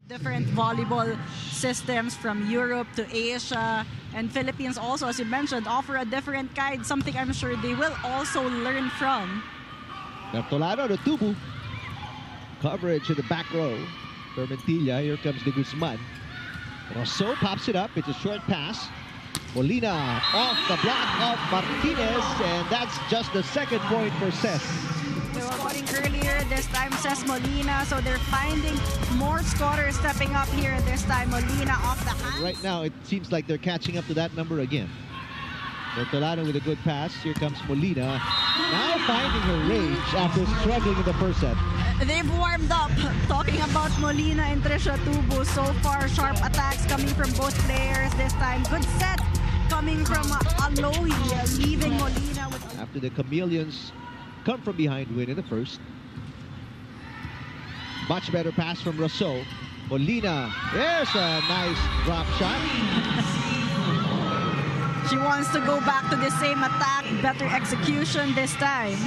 Different volleyball systems from Europe to Asia, and Philippines also, as you mentioned, offer a different kind, something I'm sure they will also learn from. Bertolano to Tubu. Coverage in the back row. Fermentilla, here comes De Guzman. Rosso pops it up, it's a short pass. Molina off the block of Martinez, and that's just the second point for Ces. They were scoring earlier, this time Ces Molina, so they're finding more scorers stepping up here, this time Molina off the hands. Right now, it seems like they're catching up to that number again. Bertolano with a good pass, here comes Molina. Now finding her range after struggling in the first set. They've warmed up, talking about Molina and Trisha Tubu. So far, sharp attacks coming from both players this time. Good set coming from Alohi, leaving Molina with... After the Chameleons come from behind win in the first. Much better pass from Rosso. Molina, there's a nice drop shot. She wants to go back to the same attack, better execution this time.